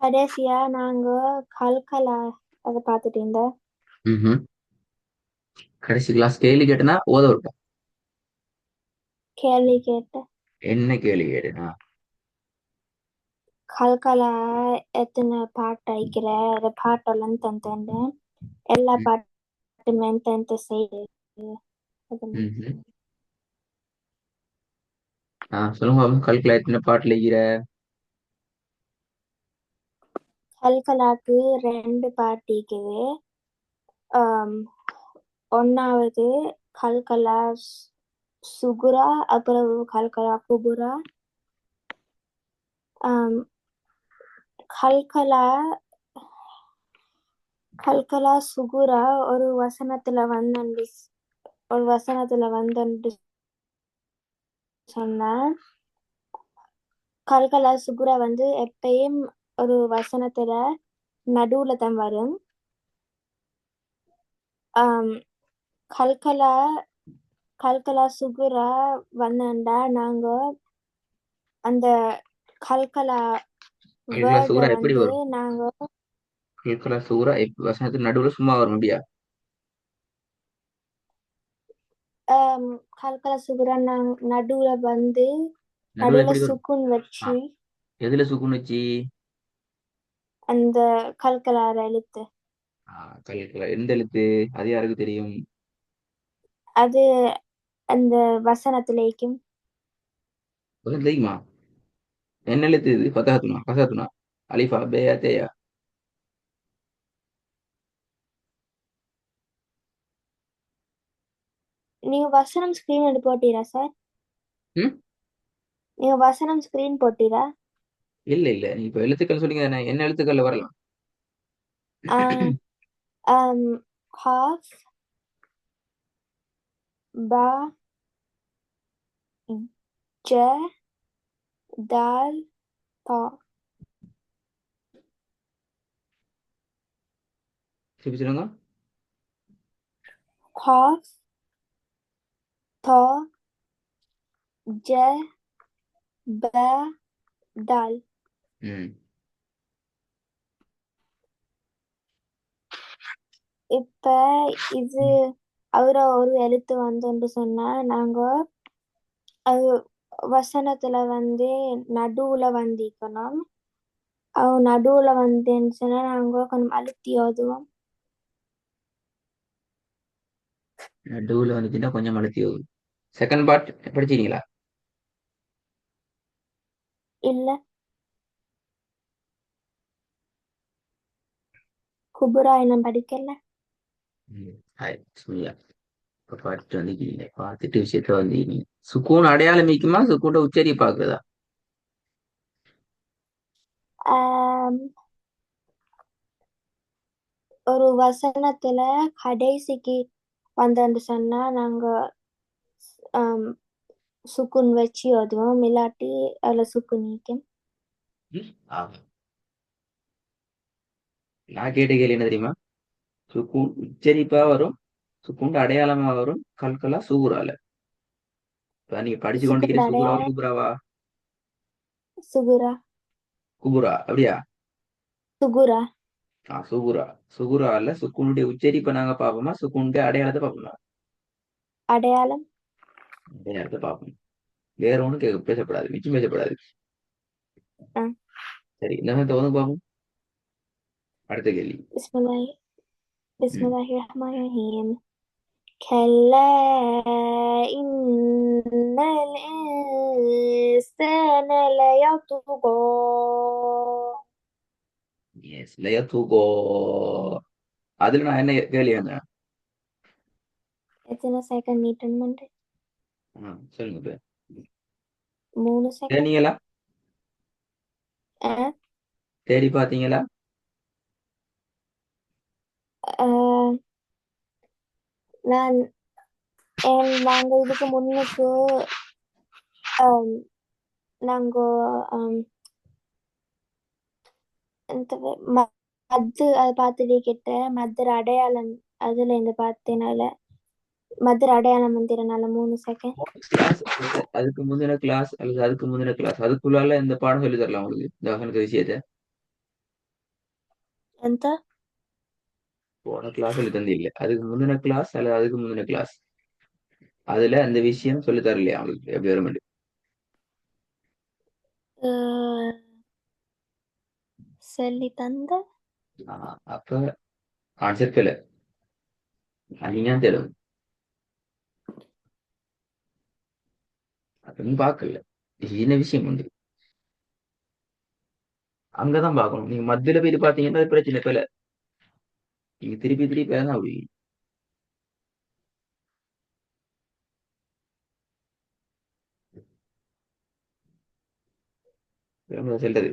கடைசியா நாங்க கல்கலா அதை பார்த்துட்டு இருந்தோம். ம். கடைசி கிளாஸ் கேள்வி கேட்டனா ஓத விட்டோம். கேள்வி கேட்டேன். என்ன கேள்வி கேட்டுனா? கல்கலா எத்தனை பாட்டு அடிக்கிற அதை பாட்டெல்லாம் தந்தேன். எல்லா பாட்டுமே தந்து செய்து ம். சொல்லுங்க பாப்போம். கல்குலா எத்தனை பாட்டுல இருக்கிற? கல்கலாக்கு ரெண்டு பாட்டு இருக்குது. ஆம், ஒன்னாவது கல்கலா சுகுரா, அப்புறம் கல்கலா குபுரா. ஆம், கல்கலா கல்கலா சுகுரா ஒரு வசனத்துல வந்து சொன்னா, கல்கலா சுகுரா வந்து எப்பயும் ஒரு வசனத்துல நடுவுல தான் வரும். ஆம், கல்கலா கல்கலா சுகுரா வந்தா நாங்க அந்த கல்கலா கல்குலா வேர்ட சூறா எப்படி வந்து வரும்? நாங்க கல்குலா சூறா வசனத்துக்கு நடுவுல சும்மா வரும் முடியா? ஆம், கல்கலா சுகுரா நாங்க நடுவுல வந்து நடுவுல நடுவுல எப்படி வரும்? சுக்குன் ஆ, வச்சு எதுல சுக்குன்னு வச்சு? அந்த கல்கலார எழுத்து கல்குலா எந்த எழுத்து? அது யாருக்கு தெரியும்? அது அந்த வசனத்திலேக்கும். உனக்கு தெரியுமா? என்ன எழுத்து இது? பத்தகத்துனா பசத்துனா? அலிஃபா பேயா தேயா? நீங்க வசனம் ஸ்கிரீன் எடுத்து போட்டீரா சார்? ம். நீங்க வசனம் ஸ்கிரீன் போட்டீரா? இல்ல இல்ல, நீ இப்ப எழுத்துக்கள் சொல்லிங்க தானே, என்ன எழுத்துக்கள்ல வரலாம்? ஆஹ் ஆம், காஃப், பா, ஜ, தால், தா. திருப்பி சொல்லுங்க. காஃப், தா, ஜ, ப, தால். ம். இப்ப இது அவர ஒரு எழுத்து வந்து சொன்னா நாங்க அது வசனத்துல வந்து நடுவுல வந்திக்கணும். அவ நடுவுல வந்துன்னு சொன்னா நாங்க கொஞ்சம் அழுத்தி ஓதுவோம். நடுவுல வந்துச்சுன்னா கொஞ்சம் அழுத்தி வரும். செகண்ட் பார்ட் படிச்சீங்களா? இல்ல, குபுரா இன்னும் படிக்கல. ம். ஹாய் சூர்யா. இப்ப பார்த்துட்டு வந்திருக்கீங்க, பார்த்துட்டு விஷயத்த வந்திருக்கீங்க. சுக்கூன் அடையாளம் மிக்குமா, சுக்கூண்ட உச்சரி பாக்குறதா? ஆம், ஒரு வசனத்துல கடைசிக்கு வந்தேன்னு சொன்னா நாங்க ஆம், சுக்குன் வச்சு ஓதுவோம். இல்லாட்டி அதுல சுக்குன் நீக்கும். ம். ஆமா. நான் கேட்ட கேள்வி என்ன தெரியுமா? சுக்கூன் உச்சரிப்பா வரும், சுக்கூண்ட அடையாளமா வரும், கல்கலா சூறால. இப்ப நீங்க படிச்சு சுக்குன் கொண்டிருக்கிற சூறாவா அடையாளம் குபுராவா? சுகுரா. குபுரா அப்படியா? சுகுரா சுகுரா. சுகுரா இல்ல, சுக்கூனுடைய உச்சரிப்பை நாங்க பார்ப்போமா, சுக்கூனுடைய அடையாளத்தை பார்ப்போமா? அடையாளம். அடையாளத்தை பார்ப்போம். வேற ஒண்ணும் பேசப்படாது, மிச்சம் பேசப்படாது. ஆ. சரி, இந்த வந்து பார்ப்போம். அடுத்த கேள்வி. பிஸ்மில்லாஹி ம். பிஸ்மில்லாஹி ரஹ்மான் ரஹீம். كلا إن الإنسان ليطغى. எஸ், லயா தூகோ. அதுல நான் என்ன கேள்வி வந்தேன்? எத்தனை செகண்ட் நீட்டன்மெண்ட்? சொல்லுங்க இப்ப. 3 செகண்ட். தேனீங்களா? ஆ. தேடி பாத்தீங்களா? ஆ, நான் நாங்க இதுக்கு முன்னுக்கு ஆம், நாங்க ஆம், இந்த மத்து அதை பார்த்துட்டு கிட்ட மதுர அடையாளம் அதுல இருந்து பார்த்தேனால மதுர அடையாளம் வந்துடுறனால 3 செகண்ட். கிளாஸ், அதுக்கு முந்தின கிளாஸ் அல்லது அதுக்கு முந்தின கிளாஸ் அதுக்குள்ளால இந்த பாடம் சொல்லி தரலாம் உங்களுக்கு இந்த விஷயத்த. எந்த போன கிளாஸ் சொல்லி தந்தி இல்லை, அதுக்கு முந்தின கிளாஸ் அல்லது அதுக்கு முந்தின கிளாஸ், அதுல அந்த விஷயம் சொல்லி தரலையா அவங்களுக்கு எப்படி வரும்? அஹ், சொல்லி தந்த அப்ப ஆன்சர் பிள்ளை. நீங்க தேடும் அப்ப நீ பார்க்கல. இது என்ன விஷயம் உண்டு, அங்கதான் பார்க்கணும். நீங்க மத்தியில போயிட்டு பாத்தீங்கன்னா அது பிரச்சனை பிள்ளை. நீங்க திருப்பி திருப்பி தான் அப்படி சொல்றது.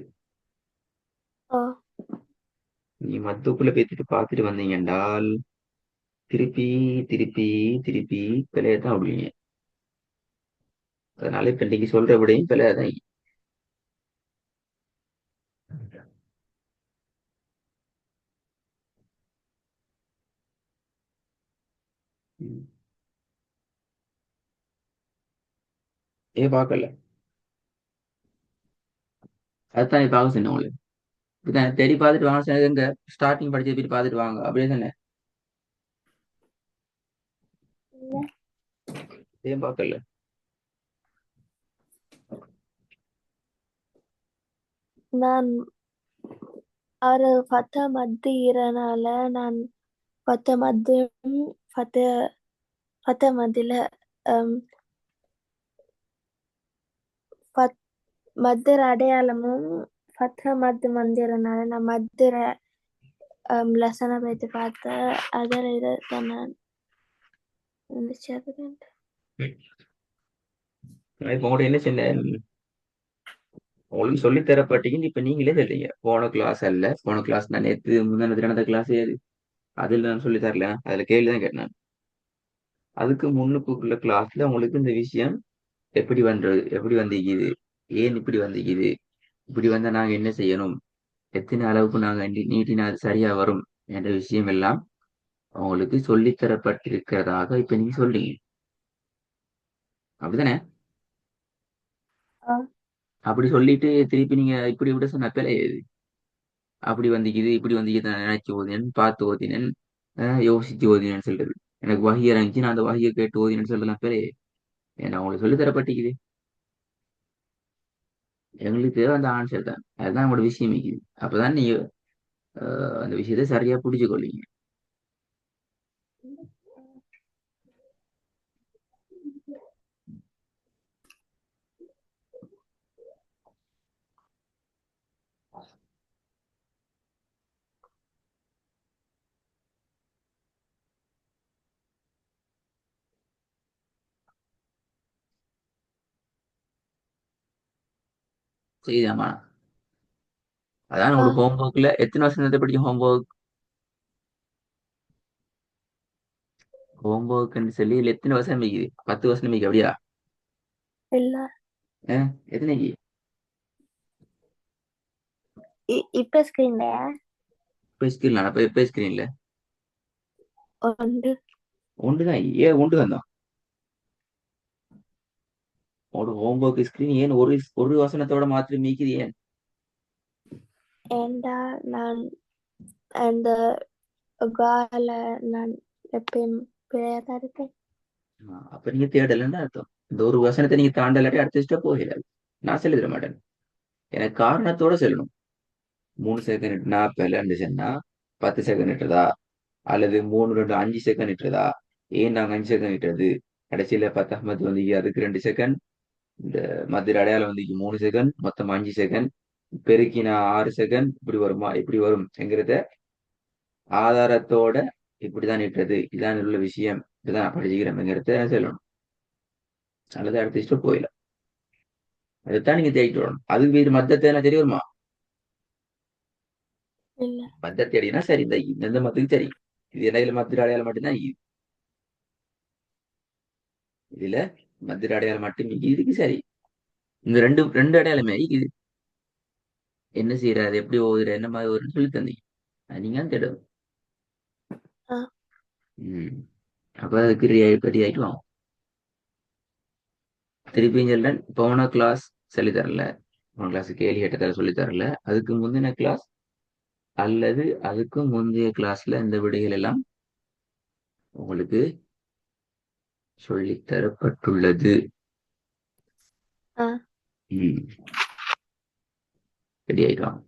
ஓ நீ மத்துக்குள்ள போயிட்டு பார்த்துட்டு வந்தீங்க என்றால் திருப்பி திருப்பி திருப்பி பிள்ளையை தான் விடுவீங்க. அதனால இப்ப இன்னைக்கு சொல்ற விடையும் பிள்ளையா தான். ம். ஏன் பார்க்கல? அதுதான் இப்ப ஆகும் சொன்னேன் உங்களுக்கு. இப்பதான் தேடி பார்த்துட்டு வாங்க சொன்னது, எங்க ஸ்டார்டிங் படிச்ச போயிட்டு பார்த்துட்டு வாங்க அப்படியே தானே. இல்ல. ஏன் பார்க்கல? நான் ஒரு பத்த மத்து ஈரனால நான் பத்த மத்தும் பத்த பத்த மத்தில பத் மத்திர அடையாளமும் பத்த மத்து மந்திரனால நான் மத்திர லெசனை பற்றி பார்த்தேன். அதில் இதை நான் இருந்துச்சு அது ரெண்டு. இப்ப உங்கள்ட்ட என்ன சொன்னேன், உங்களுக்கு சொல்லி தரப்பட்டீங்கன்னு இப்ப நீங்களே சொல்றீங்க. போன கிளாஸ் அல்ல, போன கிளாஸ் நான் நேற்று முந்தின நடந்த கிளாஸ் ஏது, அதுல நான் சொல்லி தரல, அதுல கேள்விதான் கேட்டேன். அதுக்கு முன்னுக்குள்ள கிளாஸ்ல உங்களுக்கு இந்த விஷயம் எப்படி பண்றது, எப்படி வந்திக்குது, ஏன் இப்படி வந்திக்குது, இப்படி வந்தா நாங்க என்ன செய்யணும், எத்தனை அளவுக்கு நாங்க நீட்டினா அது சரியா வரும் என்ற விஷயம் எல்லாம் உங்களுக்கு சொல்லித் தரப்பட்டிருக்கிறதாக இப்ப நீங்க சொல்றீங்க. அப்படிதானே? ஆ, அப்படி சொல்லிட்டு திருப்பி நீங்க இப்படி விட சொன்ன பிழை எது? அப்படி வந்திக்குது இப்படி வந்திக்குது, நான் நினைச்சு ஓதினேன், பார்த்து ஓதினேன், யோசிச்சு ஓதினேன்னு சொல்றது. எனக்கு வகி இறங்கிச்சு, நான் அந்த வகியை கேட்டு ஓதினேன்னு சொல்லலாம் பிழை. ஏன்னா உங்களுக்கு சொல்லித் தரப்பட்டிக்குது. எங்களுக்கு தேவை அந்த ஆன்சர் தான். அதுதான் உங்களோட விஷயம் இருக்குது. அப்பதான் நீங்க அந்த விஷயத்தை சரியா புரிஞ்சு கொள்ளீங்க. சரிதாம்மா? அதான் ஆ, உங்களுக்கு ஹோம்ஒர்க்ல எத்தனை வருஷம் படிக்கும் ஹோம்ஒர்க். ஹோம்ஒர்க்னு சொல்லி இதுல எத்தனை வருஷம் மிக்குது? 10 வருஷம் மிக்கு அப்படியா? இல்ல. எத்தனைக்கு? இப்ப ஸ்கிரீன்ல இப்போ ஸ்கிரீன்ல இப்போ ஸ்கிரீன்ல உண்டு. ஒன்றுதான். ஏன் ஒன்று தான்? ஒரு ஹோம்ஒர்க் ஸ்கிரீன் ஏன் ஒரு ஒரு வசனத்தோட மாத்திரம் மீக்குது ஏன்? ஏண்டா நான் அந்த கால நான் எப்பயும் பிழையா தான் இருக்கேன். அப்ப நீங்க தேடலன்னு அர்த்தம். இந்த ஒரு வசனத்தை நீங்க தாண்டலாட்டி அடுத்த ஸ்டெப் போகிறாரு. நான் சொல்லி தர மாட்டேன். எனக்கு காரணத்தோட சொல்லணும். 3 செகண்ட் நாற்பது சொன்னா 10 செகண்ட் இட்டுறதா, அல்லது 3 2 5 செகண்ட் இட்டுறதா, ஏன் நாங்க 5 செகண்ட் இட்டுறது, கடைசியில 10 வந்து அதுக்கு 2 செகண்ட், இந்த மத்திய அடையாளம் வந்து 3 செகண்ட், மொத்தம் 5 செகண்ட், பெருக்கினா 6 செகண்ட், இப்படி வருமா, இப்படி வரும் என்கிறத ஆதாரத்தோட இப்படிதான் இட்டுறது, இதான் உள்ள விஷயம், இப்படிதான் படிச்சுக்கிறோம்ங்கிறத சொல்லணும். அல்லது அடுத்த ஸ்டெப் போயிடலாம். அதைத்தான் நீங்க தேடிட்டு வரணும். அதுக்கு வீடு மத்தத்தை என்ன தெரிய வருமா? இல்ல. மத்த தேடினா சரி, இந்த மத்துக்கு சரி, இது இடையில மத்திய அடையாளம் மட்டும்தான் இதுல மத்திய அடையாளம் மட்டும் இதுக்கு சரி. இந்த ரெண்டு ரெண்டு அடையாளமே இது என்ன செய்யறாரு, எப்படி ஓதுற, என்ன மாதிரி வரும்னு சொல்லி தந்தீங்க. அது நீங்க தான் தேடும். ஆ, ம். அப்ப அதுக்கு ரெடி ஆயிட்டு வாங்க. திருப்பியும் சொல்றேன், போன கிளாஸ் சொல்லி தரல, போன கிளாஸ் கேள்வி கேட்டதால சொல்லி தரல, அதுக்கு முந்தின கிளாஸ் அல்லது அதுக்கும் முந்தைய கிளாஸ்ல இந்த விடைகள் எல்லாம் உங்களுக்கு சொல்லித் தரப்பட்டுள்ளது. ஆ ம் ரெடி ஆயிட்டான்.